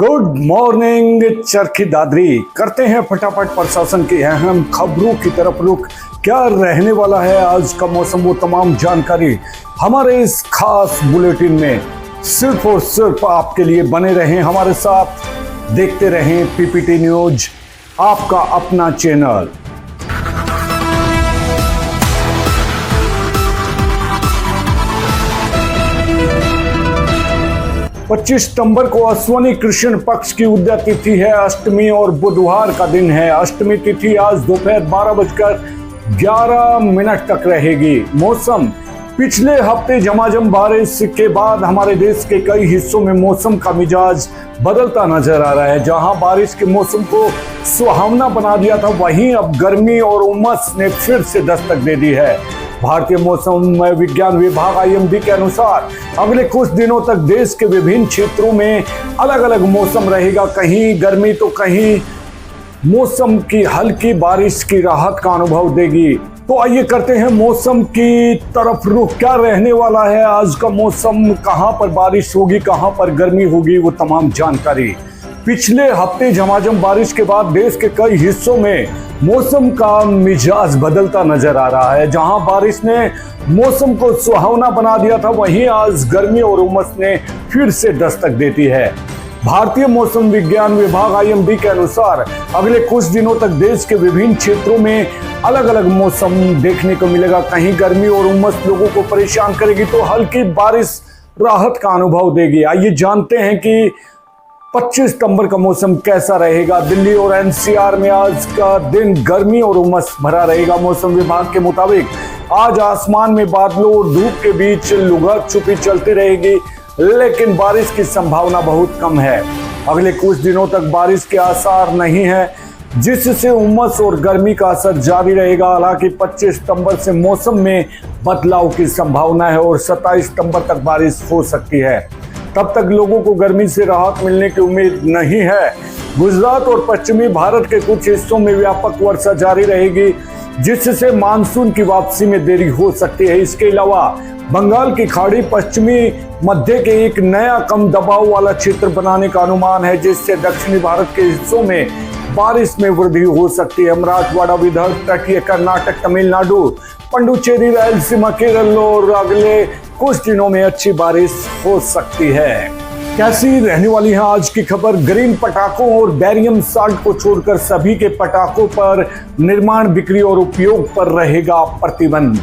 Good morning Charkhi Dadri. करते हैं फटाफट प्रशासन की अहम खबरों की तरफ रुख। क्या रहने वाला है आज का मौसम, वो तमाम जानकारी हमारे इस खास बुलेटिन में सिर्फ और सिर्फ आपके लिए। बने रहें हमारे साथ, देखते रहें पीपीटी न्यूज, आपका अपना चैनल। 25 सितंबर को अश्विनी कृष्ण पक्ष की उदय तिथि है, अष्टमी और बुधवार का दिन है। अष्टमी तिथि आज दोपहर 12:11 तक रहेगी। मौसम, पिछले हफ्ते झमाझम बारिश के बाद हमारे देश के कई हिस्सों में मौसम का मिजाज बदलता नजर आ रहा है। जहां बारिश के मौसम को सुहावना बना दिया था, वहीं अब गर्मी और उमस ने फिर से दस्तक दे दी है। भारतीय मौसम विज्ञान विभाग IMD के अनुसार अगले कुछ दिनों तक देश के विभिन्न क्षेत्रों में अलग अलग मौसम रहेगा। कहीं गर्मी तो कहीं मौसम की हल्की बारिश की राहत का अनुभव देगी। तो आइए करते हैं मौसम की तरफ रुख। क्या रहने वाला है आज का मौसम, कहां पर बारिश होगी, कहां पर गर्मी होगी, वो तमाम जानकारी। पिछले हफ्ते झमाझम बारिश के बाद देश के कई हिस्सों में मौसम का मिजाज बदलता नजर आ रहा है। जहां बारिश ने मौसम को सुहावना बना दिया था, वहीं आज गर्मी और उमस ने फिर से दस्तक देती है। भारतीय मौसम विज्ञान विभाग IMD के अनुसार अगले कुछ दिनों तक देश के विभिन्न क्षेत्रों में अलग अलग मौसम देखने को मिलेगा। कहीं गर्मी और उमस लोगों को परेशान करेगी तो हल्की बारिश राहत का अनुभव देगी। आइए जानते हैं कि 25 सितंबर का मौसम कैसा रहेगा। दिल्ली और NCR में आज का दिन गर्मी और उमस भरा रहेगा। मौसम विभाग के मुताबिक आज आसमान में बादलों और धूप के बीच लुढ़क छुपी चलती रहेगी, लेकिन बारिश की संभावना बहुत कम है। अगले कुछ दिनों तक बारिश के आसार नहीं है, जिससे उमस और गर्मी का असर जारी रहेगा। हालांकि 25 सितंबर से मौसम में बदलाव की संभावना है और 27 सितंबर तक बारिश हो सकती है। तब तक लोगों को गर्मी से राहत मिलने की उम्मीद नहीं है। गुजरात और पश्चिमी भारत के कुछ हिस्सों में व्यापक वर्षा जारी रहेगी, जिससे मानसून की वापसी में देरी हो सकती है। इसके अलावा बंगाल की खाड़ी पश्चिमी मध्य के एक नया कम दबाव वाला क्षेत्र बनाने का अनुमान है, जिससे दक्षिणी भारत के हिस्सों में बारिश में वृद्धि हो सकती है। मराठवाड़ा, विदर्भ, तटीय कर्नाटक, तमिलनाडु, पुडुचेरी, रायलसीमा, केरल और अगले कुछ दिनों में अच्छी बारिश हो सकती है। कैसी रहने वाली है आज की खबर। ग्रीन पटाखों और बैरियम साल्ट को छोड़कर सभी के पटाखों पर निर्माण, बिक्री और उपयोग पर रहेगा प्रतिबंध।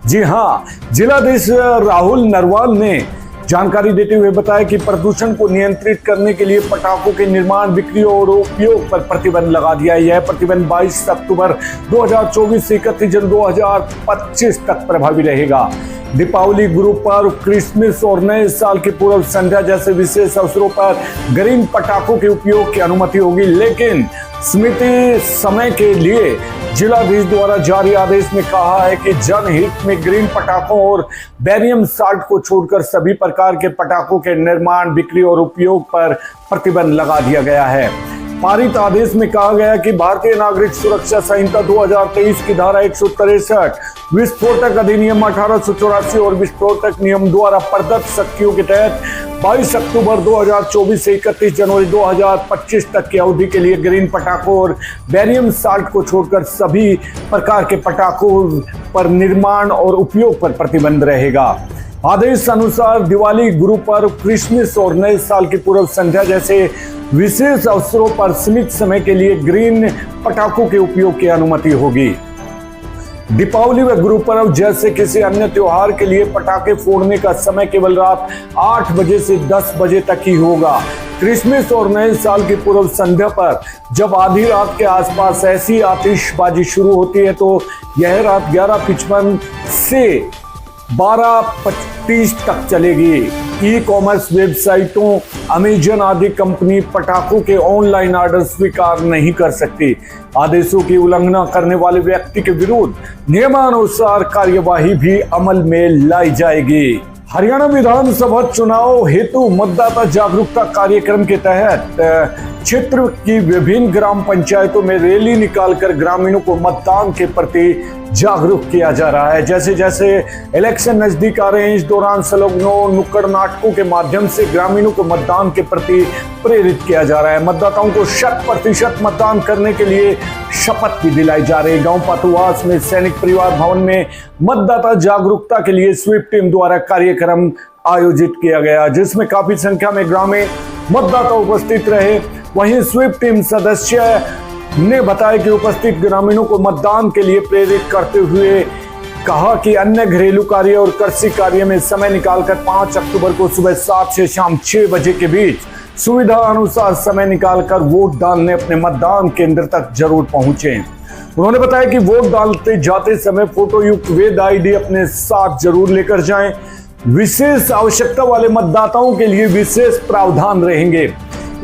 जी हां, जिलाधीश राहुल नरवाल ने जानकारी देते हुए बताया कि प्रदूषण को नियंत्रित करने के लिए पटाखों के निर्माण, बिक्री और उपयोग पर प्रतिबंध लगा दिया है। यह प्रतिबंध 22 अक्टूबर 2024 से 31 जनवरी 2025 तक प्रभावी रहेगा। दीपावली, गुरु पर्व, क्रिसमस और नए साल की पूर्व संध्या जैसे विशेष अवसरों पर ग्रीन पटाखों के उपयोग की अनुमति होगी, लेकिन सीमित समय के लिए। जिलाधीश द्वारा जारी आदेश में कहा है कि जनहित में ग्रीन पटाखों और बैरियम साल्ट को छोड़कर सभी प्रकार के पटाखों के निर्माण, बिक्री और उपयोग पर प्रतिबंध लगा दिया गया है। पारित आदेश में कहा गया कि भारतीय नागरिक सुरक्षा संहिता 2023 की धारा 163, विस्फोटक अधिनियम 1884 और विस्फोटक नियम द्वारा प्रदत्त शक्तियों के तहत 22 अक्टूबर 2024 से 31 जनवरी 2025 तक की अवधि के लिए ग्रीन पटाखों और बैरियम साल्ट को छोड़कर सभी प्रकार के पटाखों पर निर्माण और उपयोग पर प्रतिबंध रहेगा। आदेश अनुसार दिवाली, गुरु पर्व, क्रिसमस और नए साल की पूर्व संध्या जैसे विशेष अवसरों पर सीमित समय के लिए ग्रीन पटाखों के उपयोग की अनुमति होगी। दीपावली व गुरु पर्व जैसे किसी अन्य त्योहार के लिए पटाखे फोड़ने का समय केवल रात 8 बजे से 10 बजे तक ही होगा। क्रिसमस और नए साल की पूर्व संध्या पर जब आधी रात के आसपास ऐसी आतिशबाजी शुरू होती है, तो यह रात 11:55 से 12:25 तक चलेगी। ई-कॉमर्स वेबसाइटों, अमेजन आदि कंपनी पटाखों के ऑनलाइन ऑर्डर स्वीकार नहीं कर सकती। आदेशों की उल्लंघना करने वाले व्यक्ति के विरुद्ध नियमानुसार कार्यवाही भी अमल में लाई जाएगी। हरियाणा विधानसभा चुनाव हेतु मतदाता जागरूकता कार्यक्रम के तहत क्षेत्र की विभिन्न ग्राम पंचायतों में रैली निकालकर ग्रामीणों को मतदान के प्रति जागरूक किया जा रहा है। जैसे जैसे इलेक्शन नजदीक आ रहे हैं, इस दौरान स्लोगनों, नुक्कड़ नाटकों के माध्यम से ग्रामीणों को मतदान के प्रति प्रेरित किया जा रहा है। मतदाताओं को 100% मतदान करने के लिए शपथ भी दिलाई जा रही है। गांव पातुवास में सैनिक परिवार भवन में मतदाता जागरूकता के लिए स्वीप टीम द्वारा कार्यक्रम आयोजित किया गया, जिसमें काफी संख्या में ग्रामीण मतदाता उपस्थित रहे। वहीं स्वीप टीम सदस्य ने बताया कि उपस्थित ग्रामीणों को मतदान के लिए प्रेरित करते हुए कहा कि अन्य घरेलू कार्य और कृषि कार्य में समय निकालकर 5 अक्टूबर को सुबह 7 से शाम 6 बजे के बीच सुविधा अनुसार समय निकालकर वोट डालने अपने मतदान केंद्र तक जरूर पहुंचे। उन्होंने बताया कि वोट डालते जाते समय फोटो युक्त वैध आईडी अपने साथ जरूर लेकर जाएं। विशेष आवश्यकता वाले मतदाताओं के लिए विशेष प्रावधान रहेंगे।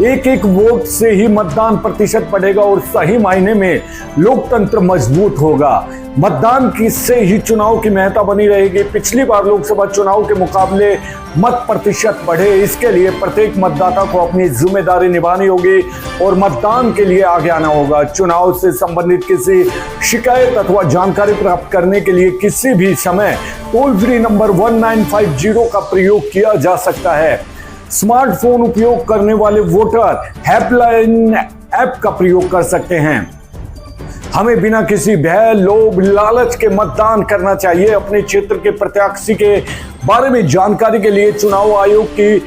एक वोट से ही मतदान प्रतिशत बढ़ेगा और सही मायने में लोकतंत्र मजबूत होगा। मतदान से ही चुनाव की महत्ता बनी रहेगी। पिछली बार लोकसभा चुनाव के मुकाबले मत प्रतिशत बढ़े, इसके लिए प्रत्येक मतदाता को अपनी जिम्मेदारी निभानी होगी और मतदान के लिए आगे आना होगा। चुनाव से संबंधित किसी शिकायत अथवा जानकारी प्राप्त करने के लिए किसी भी समय टोल फ्री नंबर 1950 का प्रयोग किया जा सकता है। स्मार्टफोन उपयोग करने वाले वोटर हेल्पलाइन ऐप का प्रयोग कर सकते हैं। हमें बिना किसी भय, लोभ, लालच के मतदान करना चाहिए। अपने क्षेत्र के प्रत्याशी के बारे में जानकारी के लिए चुनाव आयोग की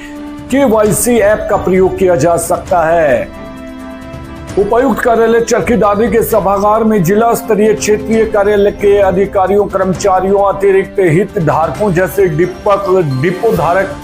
KYC ऐप का प्रयोग किया जा सकता है। उपायुक्त कार्यालय चरखी दादरी के सभागार में जिला स्तरीय क्षेत्रीय कार्यालय के अधिकारियों, कर्मचारियों, अतिरिक्त हितधारकों जैसे डिपो धारक,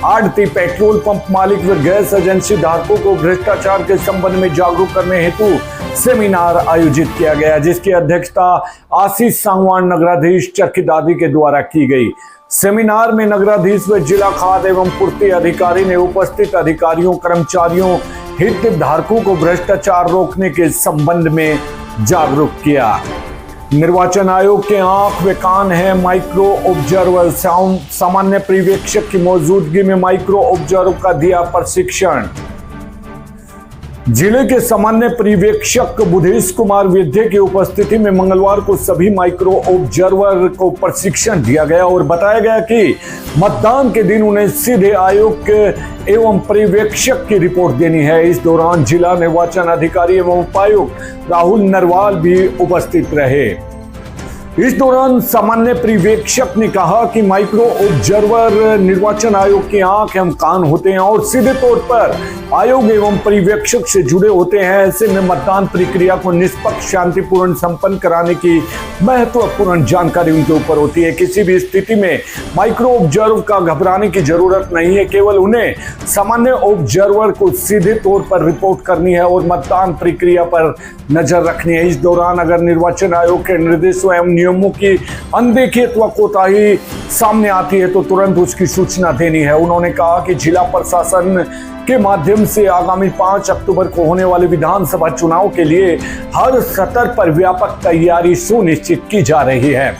आड़ती, पेट्रोल पंप मालिक व गैस एजेंसी धारकों को भ्रष्टाचार के संबंध में जागरूक करने हेतु सेमिनार आयोजित किया गया, जिसकी अध्यक्षता आशीष सांगवान, नगराधीश चरखी दादरी के द्वारा की गई। सेमिनार में नगराधीश व जिला खाद्य एवं पूर्ति अधिकारी ने उपस्थित अधिकारियों, कर्मचारियों, हितधारकों को भ्रष्टाचार रोकने के संबंध में जागरूक किया। निर्वाचन आयोग के आंख व कान है माइक्रो ऑब्जर्वर। सामान्य पर्यवेक्षक की मौजूदगी में माइक्रो ऑब्जर्वर का दिया प्रशिक्षण। जिले के सामान्य पर्यवेक्षक बुधेश कुमार वैद्य की उपस्थिति में मंगलवार को सभी माइक्रो ऑब्जर्वर को प्रशिक्षण दिया गया और बताया गया कि मतदान के दिन उन्हें सीधे आयोग एवं पर्यवेक्षक की रिपोर्ट देनी है। इस दौरान जिला निर्वाचन अधिकारी एवं उपायुक्त राहुल नरवाल भी उपस्थित रहे। इस दौरान सामान्य पर्यवेक्षक ने कहा कि माइक्रो ऑब्जर्वर निर्वाचन आयोग की आंख एवं कान होते हैं और सीधे तौर पर आयोग एवं पर्यवेक्षक से जुड़े होते हैं। ऐसे में मतदान प्रक्रिया को निष्पक्ष, शांतिपूर्ण संपन्न कराने की महत्वपूर्ण जानकारी उनके ऊपर होती है। किसी भी स्थिति में माइक्रो ऑब्जर्वर का घबराने की जरूरत नहीं है, केवल उन्हें सामान्य ऑब्जर्वर को सीधे तौर पर रिपोर्ट करनी है और मतदान प्रक्रिया पर नजर रखनी है। इस दौरान अगर निर्वाचन आयोग के निर्देशों एवं नियमों की अनदेखी अथवा कोताही सामने आती है तो तुरंत उसकी सूचना देनी है। उन्होंने कहा कि जिला प्रशासन के माध्यम से आगामी 5 अक्टूबर को होने वाले विधानसभा चुनाव के लिए हर स्तर पर व्यापक तैयारी सुनिश्चित की जा रही है।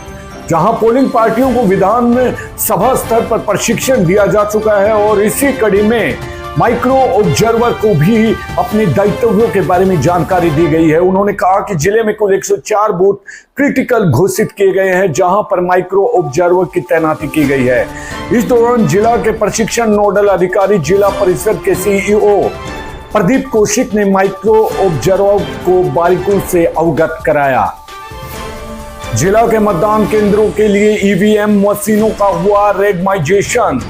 जहां पोलिंग पार्टियों को विधान सभा स्तर पर प्रशिक्षण दिया जा चुका है और इसी कड़ी में माइक्रो ऑब्जर्वर को भी अपने दायित्वों के बारे में जानकारी दी गई है। उन्होंने कहा कि जिले में कुल 104 बूथ क्रिटिकल घोषित किए गए हैं, जहां पर माइक्रो ऑब्जर्वर की तैनाती की गई है। इस दौरान जिला के प्रशिक्षण नोडल अधिकारी, जिला परिषद के CEO प्रदीप कौशिक ने माइक्रो ऑब्जर्वर को बारीकियों से अवगत कराया। जिला के मतदान केंद्रों के लिए EVM मशीनों का हुआ रेंडमाइजेशन।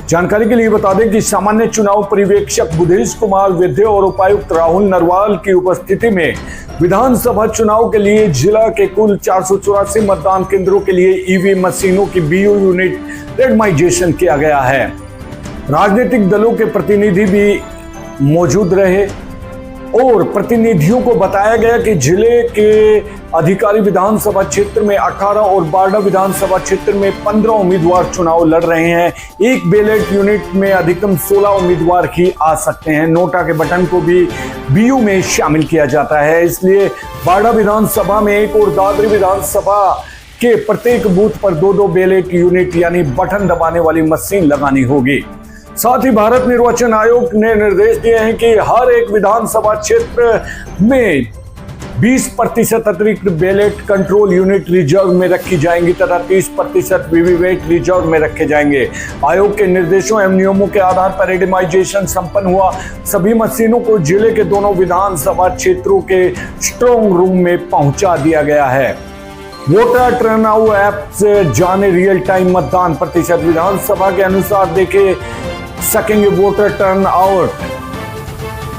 जानकारी के लिए बता दें कि सामान्य चुनाव पर्यवेक्षक बुधेश कुमार वैद्य और उपायुक्त राहुल नरवाल की उपस्थिति में विधानसभा चुनाव के लिए जिला के कुल 484 मतदान केंद्रों के लिए EVM मशीनों की BU यूनिट रेंडमाइजेशन किया गया है। राजनीतिक दलों के प्रतिनिधि भी मौजूद रहे और प्रतिनिधियों को बताया गया कि जिले के अधिकारी विधानसभा क्षेत्र में 18 और बारडा विधानसभा क्षेत्र में 15 उम्मीदवार चुनाव लड़ रहे हैं। एक बैलेट यूनिट में अधिकतम 16 उम्मीदवार ही आ सकते हैं। नोटा के बटन को भी BU में शामिल किया जाता है, इसलिए बारडा विधानसभा में एक और दादरी विधानसभा के प्रत्येक बूथ पर 2-2 बैलेट यूनिट यानी बटन दबाने वाली मशीन लगानी होगी। साथ ही भारत निर्वाचन आयोग ने निर्देश दिए हैं कि हर एक विधानसभा क्षेत्र में 20% अतिरिक्त बैलेट कंट्रोल यूनिट रिजर्व में रखी जाएंगी तथा 30% वीवीपैट रिजर्व में रखे जाएंगे। आयोग के निर्देशों एवं नियमों के आधार पर रेंडमाइजेशन संपन्न हुआ। सभी मशीनों को जिले के दोनों विधानसभा क्षेत्रों के स्ट्रांग रूम में पहुंचा दिया गया है। वोटर टर्नआउट ऐप से जाने रियल टाइम मतदान प्रतिशत। विधानसभा के अनुसार देखे सकेंगे वोटर टर्नआउट।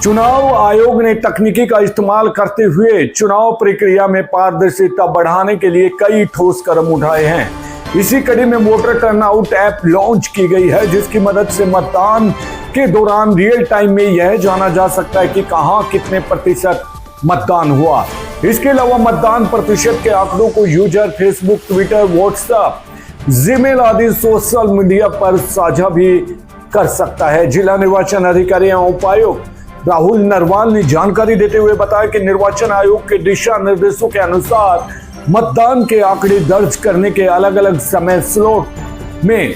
चुनाव आयोग ने तकनीकी का इस्तेमाल करते हुए चुनाव प्रक्रिया में पारदर्शिता बढ़ाने के लिए कई ठोस कदम उठाए हैं। इसी कड़ी में वोटर टर्नआउट ऐप लॉन्च की गई है, जिसकी मदद से मतदान के दौरान रियल टाइम में यह जाना जा सकता है कि कहां कितने प्रतिशत मतदान हुआ। इसके अलावा मतदान प्रतिशत के आंकड़ों को user Facebook, Twitter, WhatsApp, Gmail आदि सोशल मीडिया पर साझा भी कर सकता है। जिला निर्वाचन अधिकारी एवं उपायुक्त राहुल नरवाल ने जानकारी देते हुए बताया कि निर्वाचन आयोग के दिशा निर्देशों के अनुसार मतदान के आंकड़े दर्ज करने के अलग अलग समय स्लॉट में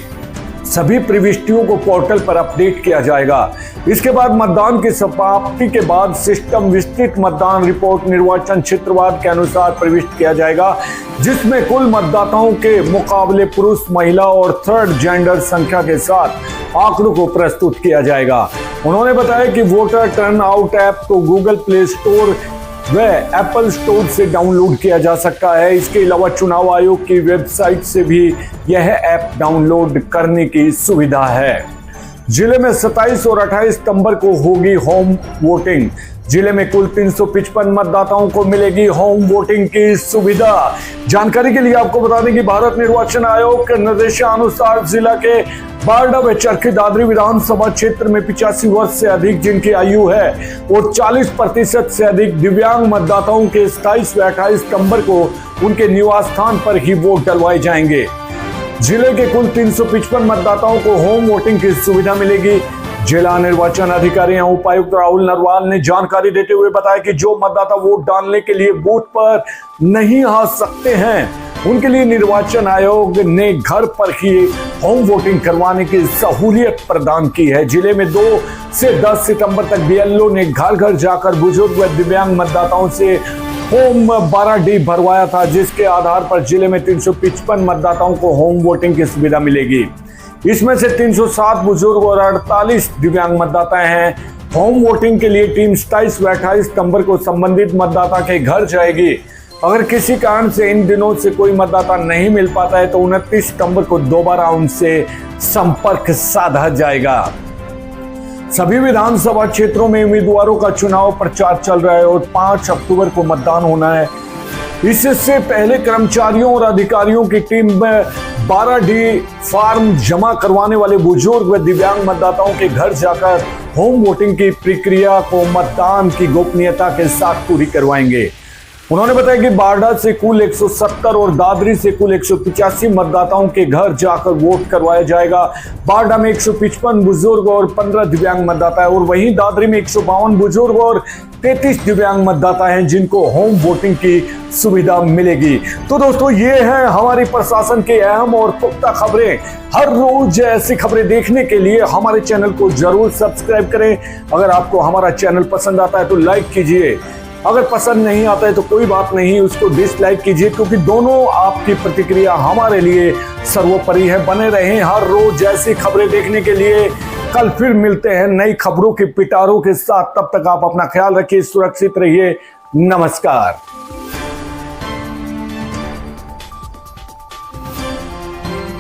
सभी प्रविष्टियों को पोर्टल पर अपडेट किया जाएगा। इसके बाद मतदान की समाप्ति के बाद सिस्टम विस्तृत मतदान रिपोर्ट निर्वाचन क्षेत्रवाद के अनुसार प्रविष्ट किया जाएगा, जिसमें कुल मतदाताओं के मुकाबले पुरुष, महिला और थर्ड जेंडर संख्या के साथ आंकड़ों को प्रस्तुत किया जाएगा। उन्होंने बताया कि वोटर टर्नआउट ऐप को गूगल प्ले स्टोर व एप्पल स्टोर से डाउनलोड किया जा सकता है। इसके अलावा चुनाव आयोग की वेबसाइट से भी यह ऐप डाउनलोड करने की सुविधा है। जिले में 27 और 28 सितंबर को होगी होम वोटिंग। जिले में कुल 355 मतदाताओं को मिलेगी होम वोटिंग की सुविधा। जानकारी के लिए आपको बता दें कि भारत निर्वाचन आयोग के निर्देशानुसार जिला के बारडा व चरखी दादरी विधानसभा क्षेत्र में 85 वर्ष से अधिक जिनकी आयु है और 40% से अधिक दिव्यांग मतदाताओं के 27 व 28 सितंबर को उनके निवास स्थान पर ही वोट डलवाए जाएंगे। जिले के कुल 355 मतदाताओं को होम वोटिंग की सुविधा मिलेगी। जिला निर्वाचन अधिकारी एवं उपायुक्त राहुल नरवाल ने जानकारी देते हुए बताया कि जो मतदाता वोट डालने के लिए बूथ पर नहीं आ सकते हैं, उनके लिए निर्वाचन आयोग ने घर पर ही होम वोटिंग करवाने की सहूलियत प्रदान की है। जिले में 2 से 10 सितंबर तक बीएलओ ने घर घर जाकर बुजुर्ग व दिव्यांग मतदाताओं से होम 12D भरवाया था, जिसके आधार पर जिले में 355 मतदाताओं को होम वोटिंग की सुविधा मिलेगी। इसमें से 307 बुजुर्ग और 48 दिव्यांग मतदाता हैं। होम वोटिंग के लिए टीम 27 व 28 सितंबर को संबंधित मतदाता के घर जाएगी। अगर किसी कारण से इन दिनों से कोई मतदाता नहीं मिल पाता है तो 29 सितंबर को दोबारा उनसे संपर्क साधा जाएगा। सभी विधानसभा क्षेत्रों में उम्मीदवारों का चुनाव प्रचार चल रहा है और 5 अक्टूबर को मतदान होना है। इससे पहले कर्मचारियों और अधिकारियों की टीम में 12D फॉर्म जमा करवाने वाले बुजुर्ग व दिव्यांग मतदाताओं के घर जाकर होम वोटिंग की प्रक्रिया को मतदान की गोपनीयता के साथ पूरी करवाएंगे। उन्होंने बताया कि बारडा से कुल 170 और दादरी से कुल 185 मतदाताओं के घर जाकर वोट करवाया जाएगा। बारडा में 155 बुजुर्ग और 15 दिव्यांग मतदाता है और वहीं दादरी में 152 बुजुर्ग और 33 दिव्यांग मतदाता हैं जिनको होम वोटिंग की सुविधा मिलेगी। तो दोस्तों, ये है हमारी प्रशासन की अहम और पुख्ता खबरें। हर रोज ऐसी खबरें देखने के लिए हमारे चैनल को जरूर सब्सक्राइब करें। अगर आपको हमारा चैनल पसंद आता है तो लाइक कीजिए, अगर पसंद नहीं आता है तो कोई बात नहीं, उसको डिसलाइक कीजिए, क्योंकि दोनों आपकी प्रतिक्रिया हमारे लिए सर्वोपरि है। बने रहें हर रोज ऐसी खबरें देखने के लिए। कल फिर मिलते हैं नई खबरों के पिटारों के साथ। तब तक आप अपना ख्याल रखिए, सुरक्षित रहिए। नमस्कार।